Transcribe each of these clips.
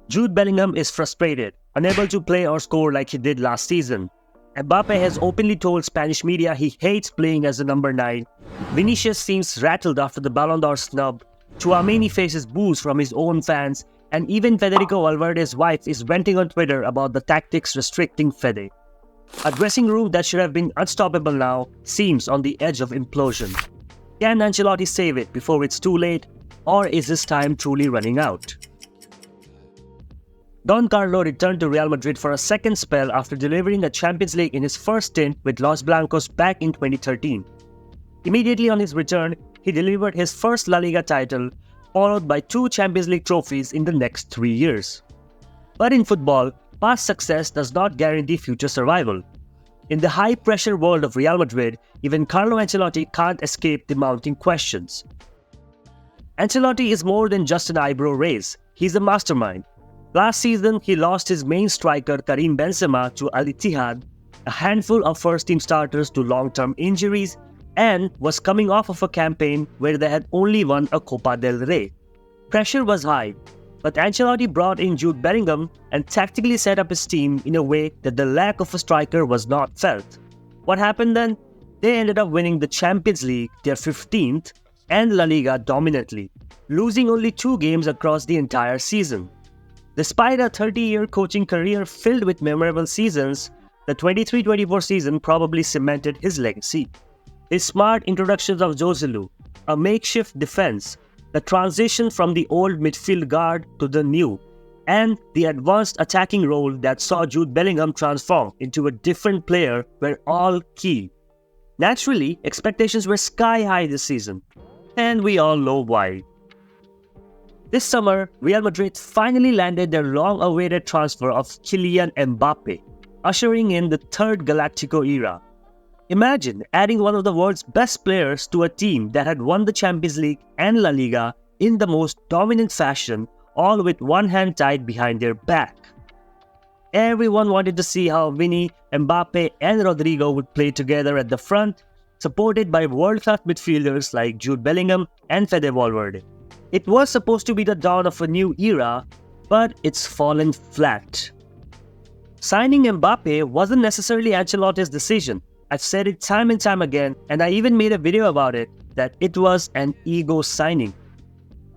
Jude Bellingham is frustrated, unable to play or score like he did last season. Mbappe has openly told Spanish media he hates playing as the number 9. Vinicius seems rattled after the Ballon d'Or snub. Tchouaméni faces boos from his own fans, and even Federico Valverde's wife is venting on Twitter about the tactics restricting Fede. A dressing room that should have been unstoppable now seems on the edge of implosion. Can Ancelotti save it before it's too late, or is his time truly running out? Don Carlo returned to Real Madrid for a second spell after delivering a Champions League in his first stint with Los Blancos back in 2013. Immediately on his return, he delivered his first La Liga title, followed by 2 Champions League trophies in the next 3 years. But in football, past success does not guarantee future survival. In the high-pressure world of Real Madrid, even Carlo Ancelotti can't escape the mounting questions. Ancelotti is more than just an eyebrow raise, he's a mastermind. Last season, he lost his main striker Karim Benzema to Al Ittihad, a handful of first-team starters to long-term injuries, and was coming off of a campaign where they had only won a Copa del Rey. Pressure was high, but Ancelotti brought in Jude Bellingham and tactically set up his team in a way that the lack of a striker was not felt. What happened then? They ended up winning the Champions League, their 15th, and La Liga dominantly, losing only 2 games across the entire season. Despite a 30-year coaching career filled with memorable seasons, the 23-24 season probably cemented his legacy. His smart introductions of Joselu, a makeshift defense, the transition from the old midfield guard to the new, and the advanced attacking role that saw Jude Bellingham transform into a different player were all key. Naturally, expectations were sky high this season, and we all know why. This summer, Real Madrid finally landed their long-awaited transfer of Kylian Mbappe, ushering in the third Galactico era. Imagine adding one of the world's best players to a team that had won the Champions League and La Liga in the most dominant fashion, all with one hand tied behind their back. Everyone wanted to see how Vini, Mbappe and Rodrygo would play together at the front, supported by world-class midfielders like Jude Bellingham and Fede Valverde. It was supposed to be the dawn of a new era, but it's fallen flat. Signing Mbappe wasn't necessarily Ancelotti's decision. I've said it time and time again, and I even made a video about it, that it was an ego signing.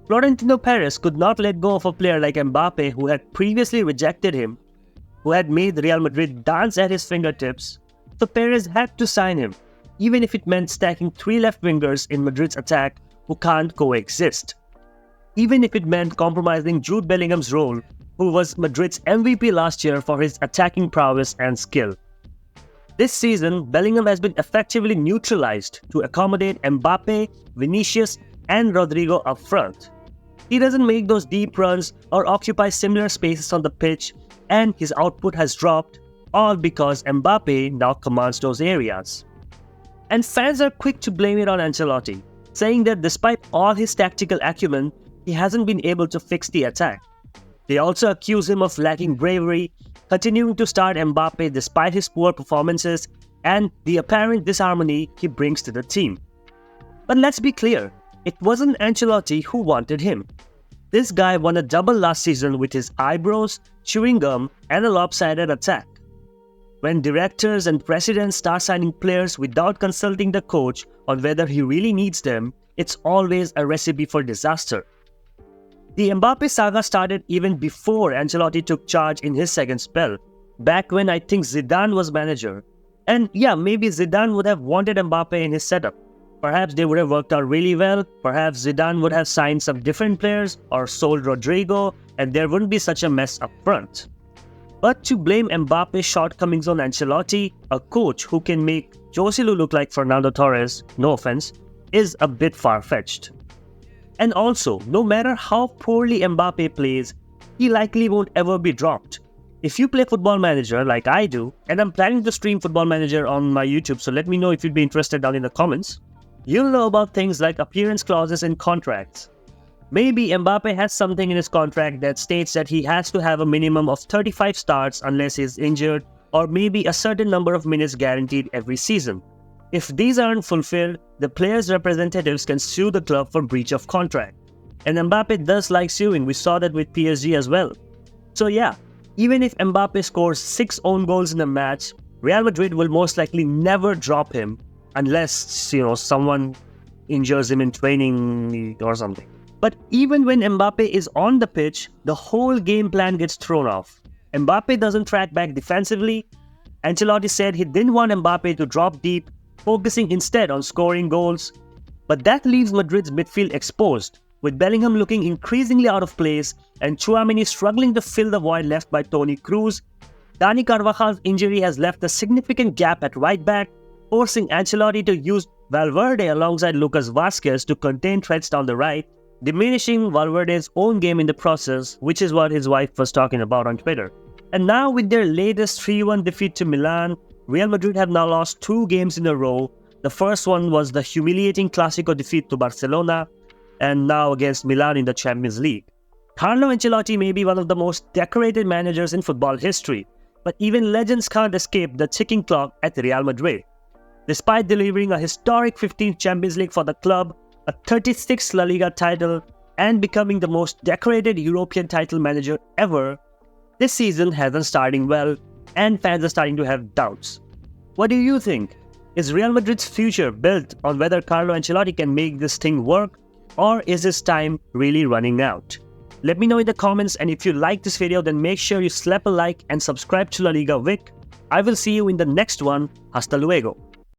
Florentino Perez could not let go of a player like Mbappe who had previously rejected him, who had made Real Madrid dance at his fingertips, so Perez had to sign him, even if it meant stacking 3 left wingers in Madrid's attack who can't coexist. Even if it meant compromising Jude Bellingham's role, who was Madrid's MVP last year for his attacking prowess and skill. This season, Bellingham has been effectively neutralized to accommodate Mbappe, Vinicius, and Rodrygo up front. He doesn't make those deep runs or occupy similar spaces on the pitch, and his output has dropped, all because Mbappe now commands those areas. And fans are quick to blame it on Ancelotti, saying that despite all his tactical acumen, he hasn't been able to fix the attack. They also accuse him of lacking bravery, continuing to start Mbappe despite his poor performances and the apparent disharmony he brings to the team. But let's be clear, it wasn't Ancelotti who wanted him. This guy won a double last season with his eyebrows, chewing gum, and a lopsided attack. When directors and presidents start signing players without consulting the coach on whether he really needs them, it's always a recipe for disaster. The Mbappe saga started even before Ancelotti took charge in his second spell, back when I think Zidane was manager. And yeah, maybe Zidane would have wanted Mbappe in his setup. Perhaps they would have worked out really well, perhaps Zidane would have signed some different players or sold Rodrygo, and there wouldn't be such a mess up front. But to blame Mbappe's shortcomings on Ancelotti, a coach who can make Joselu look like Fernando Torres, no offense, is a bit far-fetched. And also, no matter how poorly Mbappe plays, he likely won't ever be dropped. If you play Football Manager like I do, and I'm planning to stream Football Manager on my YouTube, so let me know if you'd be interested down in the comments, you'll know about things like appearance clauses in contracts. Maybe Mbappe has something in his contract that states that he has to have a minimum of 35 starts unless he's injured, or maybe a certain number of minutes guaranteed every season. If these aren't fulfilled, the players' representatives can sue the club for breach of contract. And Mbappe does like suing, we saw that with PSG as well. So yeah, even if Mbappe scores 6 own goals in a match, Real Madrid will most likely never drop him unless, someone injures him in training or something. But even when Mbappe is on the pitch, the whole game plan gets thrown off. Mbappe doesn't track back defensively. Ancelotti said he didn't want Mbappe to drop deep, focusing instead on scoring goals. But that leaves Madrid's midfield exposed, with Bellingham looking increasingly out of place and Tchouaméni struggling to fill the void left by Toni Kroos. Dani Carvajal's injury has left a significant gap at right back, forcing Ancelotti to use Valverde alongside Lucas Vazquez to contain threats down the right, diminishing Valverde's own game in the process, which is what his wife was talking about on Twitter. And now with their latest 3-1 defeat to Milan, Real Madrid have now lost 2 games in a row. The first one was the humiliating Clasico defeat to Barcelona, and now against Milan in the Champions League. Carlo Ancelotti may be one of the most decorated managers in football history, but even legends can't escape the ticking clock at Real Madrid. Despite delivering a historic 15th Champions League for the club, a 36th La Liga title, and becoming the most decorated European title manager ever, this season hasn't started well, and fans are starting to have doubts. What do you think? Is Real Madrid's future built on whether Carlo Ancelotti can make this thing work, or is his time really running out? Let me know in the comments, and if you like this video, then make sure you slap a like and subscribe to La Liga Vic. I will see you in the next one. Hasta luego.